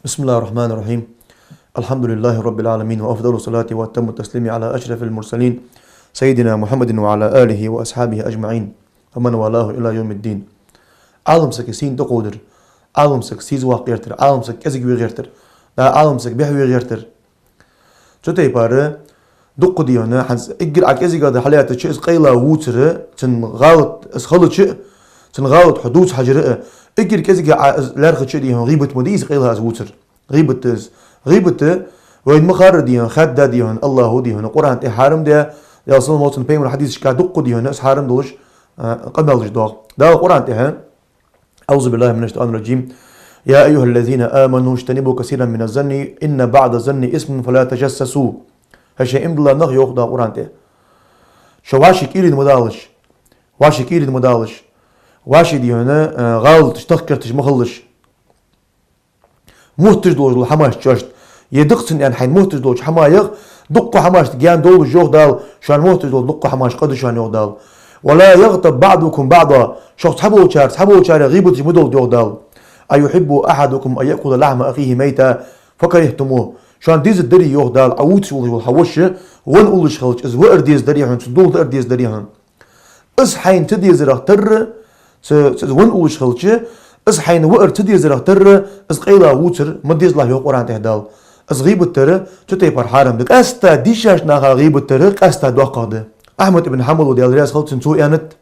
بسم الله الرحمن الرحيم. الحمد لله رب العالمين، وأفضل الصلاة وأتم التسليم على أشرف المرسلين سيدنا محمد وعلى آله وأصحابه أجمعين ومن والاه إلى يوم الدين. عالمسك سين تقودر، عالمسك سيز واقيرتر، عالمسك أزق وغيرتر، عالمسك بيح وغيرتر. تتي باره دق ديانا حنس إجر عك أزق هذا حالات شيء قيلا ووتر تن غلط اسخلط شيء تن غلط حدوث حجر إجر كزق لارخ شيء ديان غيبة مديس قيلا ووتر غيبة وين مخار ديان خد ديان الله ديان القرآن تحرم ده يا صلى الله عليه وسلم الحديث كا دق ديان اس حرم دولش قبل الجدار ده القرآن تها. أعوذ بالله من الشيطان الرجيم. يا أيها الذين آمنوا اجتنبوا كثيرا من الظن إن بعد الظن اسم فلا تجسسوا. هالشيء إمد الله نغ يوخ ده القرآن تها. شو واشي كيري المدالش واشي ديانا غلط تشتكرتش مخلش موتج دولج الحماش تشاشت يدقسن يعني حين موتج دولج حمايغ دقوا حماش تجان دول الجوغ دال شان موتج دول دقوا حماش قد شان يوغ دال ولا يغتب بعضكم بعضا شخص حبوا شار غيبة جمدول جوغ دال أيحب أحدكم أن يأكل لحم أخيه ميتا فكرهتموه شان ديز الدري يوغ دال عوتش والحوش ون أولش خلش إز وإر ديز دريهن تدول إر ديز دريهن إز حين تديز رختر ون أولش خلش إز حين وقر تدي زرختر إز قيلا ووتر مديز الله يوق قرآن تهدال إز غيب التر تتي بار حارم دك أستا ديشاش ناغا غيب التر أستا دوقاده أحمد بن حنبل وديال رياس خلط سنسو يانت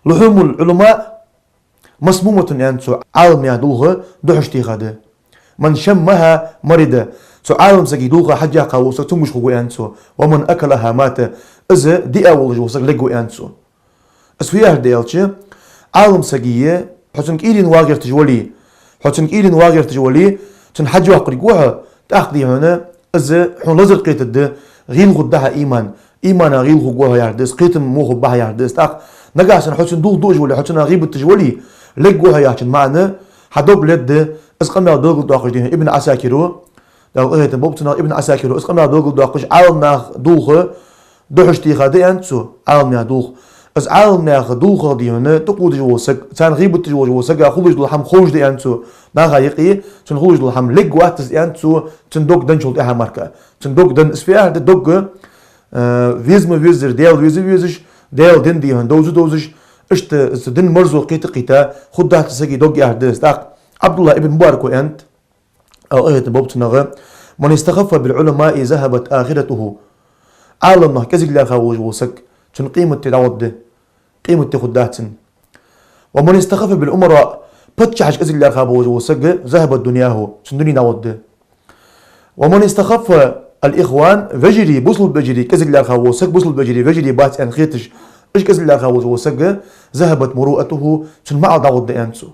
لحوم العلماء مسمومة يانتسو عالم يهدوغا دوحشتي غاده من شمها مرده سو عالم سكي دوغا حجا قاوسا تمش خو يانتسو ومن أكلها مات إز دي أول جوسك لقو يانتسو إز فيها ديالتش عالم سجية حسنك إيرين واجر تجولي تنحجوا قريقوها تأخذي هنا إذا حن لزر قيت الد غيل غدها إيمان غيل غوها يعدس قيتم مو بها يعدس تأخ نجاسن حسن دول جولي حسن غيب التجولي لقوها يعشن معنا حدوب لد إسقنا دوغ داقش دين ابن عساكرو لو إيه تبوبتنا ابن عساكرو إسقنا دوغ داقش عالم دوغ دوحشتي خادي أنتسو عالم دوغ از عالم ناخ دوغ دي هنا تقود جوسك تان غيبت جوسك خولج الحم خوج دي انتو ناغا يقي تن خوج الحم لق واتس انتو تن دوغ دنشول اها ماركا تن دوغ دن اسفيا دوغ فيزم فيزر ويزش ديل دن دي هن دوزش اشت دن مرزو قيتا خد ده تسقي دوغ اهدس عبد الله ابن مبارك انت او ايه تبوبتنا من استخف بالعلماء ذهبت اخرته عالم نه كزق لا خوج وسك تن قيمة تعود قيمة تخداتن ومن استخف بالأمراء بتشحش كزق لا خابوج وسق ذهبت دنياه تن دنيا تعود ومن استخف الإخوان فجري بوصل بجري كزق لا خابوج بوصل بجري فجري بات ان خيتش ايش كزق لا خابوج وسق ذهبت مروءته تن ما تعود انسو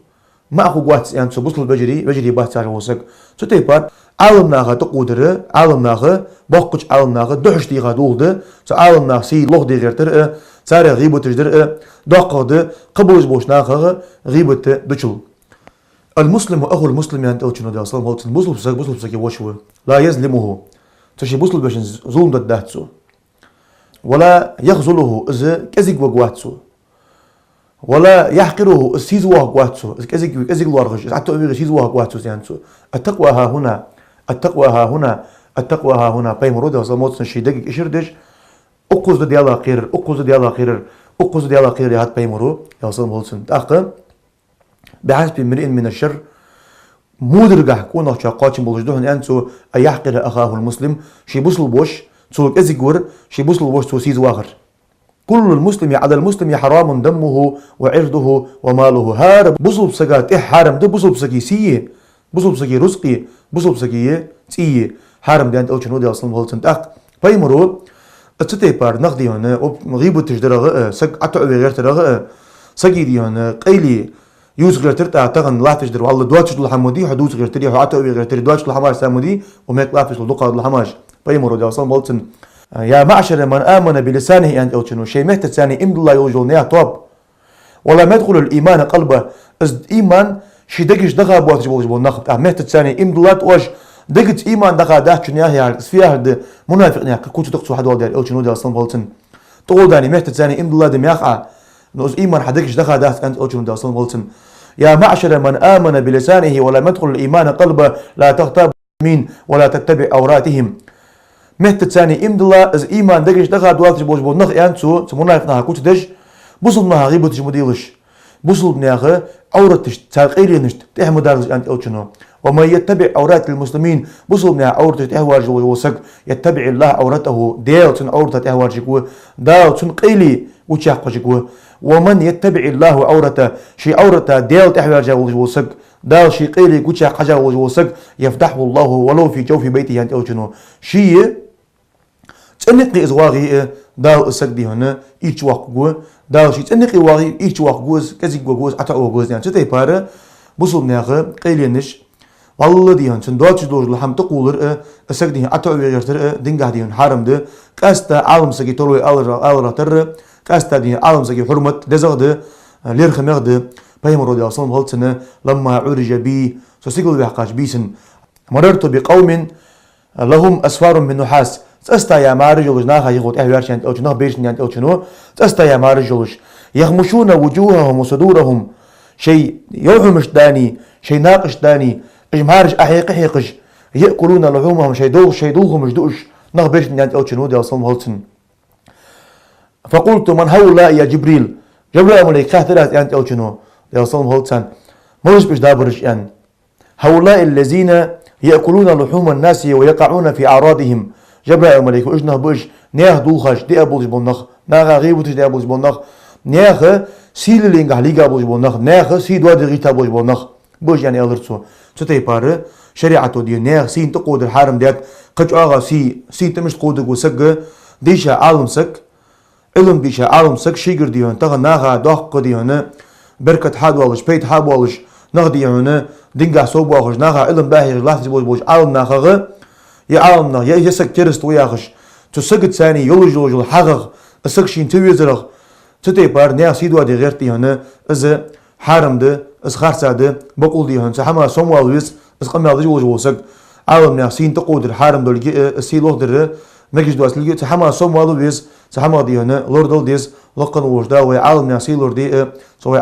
ما اخو قوات انسو بوصل بجري بات ان وسق تتيبات عالم ناغا تقودر عالم ناغا بوقش عالم ناغا دوحش دي غادولد عالم ناغ سي لوغ دي غيرتر ساري غيبة تجدر دوقاد قبوش بوش ناغا غيبة دجل المسلم واخو المسلم يعني تلشنو دا صلى الله عليه وسلم بوصل بسكي وشو لا يظلمه تشي بوصل باش ظلم دداتسو ولا يخذله اذا كزيق وقواتسو ولا يحقره السيز وقواتسو كزيق الورغش حتى السيز وقواتسو سيانسو التقوى ها هنا بايم رودا وصلموت نشي دقيق اشردش اقوز ديالا خير يا هات بايمرو يا وصلموت تاخ بحسب امرئ من الشر مودرغا كون اخ قاچن بولجدون انسو يحقر اخاه المسلم شي بوصل بوش تو كزيغور شي بوصل بوش تو سيز واخر كل المسلم على المسلم حرام دمه وعرضه وماله هارب بوصل بسقات حرام ده بوصل بسقي سيه بوصل بسقي رزقي بوصل بسقي تيه حرام ده انت اوچنو دي اصلا بولتن تاخ بايمرو اتتي بار نقدي هنا غيبو تجدرغ سق اتو غير ترغ سقي دي هنا قيلي يوز غير ترتا تغن لا تجدر والله دواتش الحمودي حدوث غير تري اتو غير تري دواتش الحماش سامودي وميك لافش لدقه الحماش بايمرو دي اصلا بولتن يا معشر من آمن بلسانه أن أوتشنو شيء مهت ثاني إمد الله يوجلناه طب ولا ما يدخل الإيمان قلبه إز إيمان شي دقش دغا بواتش بولجبول نخب مهت ثاني إمد الله توج دقت إيمان دغا داك شنياه يعني فيها هاد منافق يعني كنت تقصو حد والد أوتشنو ده أصلا بولتن تقول داني مهت ثاني إمد الله دم يقع نوز إيمان حدقش دغا داك أنت أوتشنو ده أصلا بولتن يا معشر من آمن بلسانه ولم يدخل الإيمان قلبه لا تغتاب مين ولا تتبع أوراتهم. مهت تاني إمد الله إز إيمان دقش دقا دواتش بوش بو نخ يانسو سمونايف نها كوت دش بوصل نها غيبوتش مديلش بوصل بنياخه عورتش تاقيلينش تحمو دارج أنت أوتشنو. ومن يتبع أورات المسلمين بوصل بنيا عورتش تهوارج وسق يتبع الله عورته ديلتن عورته تهوارجكو دالتن قيلي وشاقجكو. ومن يتبع الله عورته شي عورته ديل تهوارج وسق دال شي قيلي وشاقجا وسق يفتحه الله ولو في جوف بيته أنت أوتشنو شي تنقي إزواغي دال أسقدي هنا إيش واقعو دال شيء تنقي واغي إيش واقعوز كذي واقعوز أتعوقوز يعني شتى يبارة بوصل نياخه قيلينش والله دي هن شندوات شدوج لحم تقولر أسقدي هن أتعو يجرتر دينجه دي هن حرم ده كاستا عالم سقي تروي أول تر كاستا دي عالم سقي حرمة دزغد ليرخ مغد بيمر رضي الله عنه سنة لما عرج بي سيقول بحقاش بيسن مررت بقوم لهم أسفار من نحاس تستا يا مارجولش ناخا يغوت اهوارش انت اوچنو بيرشن انت اوچنو تستا يا مارجولش يخمشون وجوههم وصدورهم شيء يوحمش داني شيء ناقش داني اجمهارج احيق حيقش ياكلون لحومهم شيء دوغهم مش دوش ناخ بيرشن انت اوچنو دي اصلا هولسن. فقلت من هؤلاء يا جبريل جبريل ملائكه ثلاث انت اوچنو دي اصلا هولسن مش بش دابرش ان هؤلاء الذين ياكلون لحوم الناس ويقعون في اعراضهم جبرائيل الملائكة وإجنه بوش نياه دوخش دي أبوش بونخ ناغا غيبوتش دي أبوش بونخ نياه سيل لينغا ليغا بوش بونخ نياه سي دوا دي غيتا بوش بونخ بوش يعني ألرسو ستاي بار شريعته دي نياه سين تقود الحرم ديات قج آغا سي تمش تقودك وسق ديشا عالم سك علم ديشا عالم سك شيگر ديون تغا ناغا دوخ ديون بركة حاد والش بيت حاب والش نغ ديون دينغا صوب والش ناغا علم باهي لافتش بوش عالم ناغا يا عالمنا يا يسك كرست وياخش تسقط ثاني يولج حقق السكشين تويزرغ تتي بار نيا سيدوا دي غيرتي هنا از حرم ده از خارسا ده بقول دي هن سحما سوموالويس از قمنا دي وسق عالم نيا سين تقود الحرم دول سيلوخ در مجد دواس لقيت سحما سوموالويس سحما دي هنا لوردل ديس لقن وجدا وعالم نيا سيلور دي سو